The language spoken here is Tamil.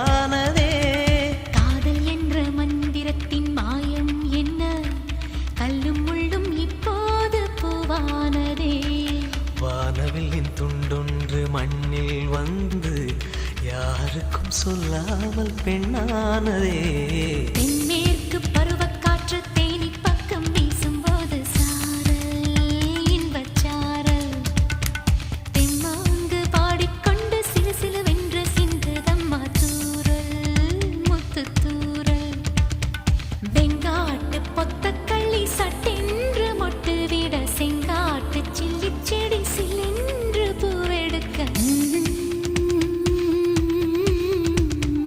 கனவானதே. காதல் என்ற மந்திரத்தின் மாயம் என்ன, கல்லும் முள்ளும் இப்போது பூவானதே. வானவில்லின் துண்டொன்று மண்ணில் வந்து யாருக்கும் சொல்லாமல் பெண்ணானதே.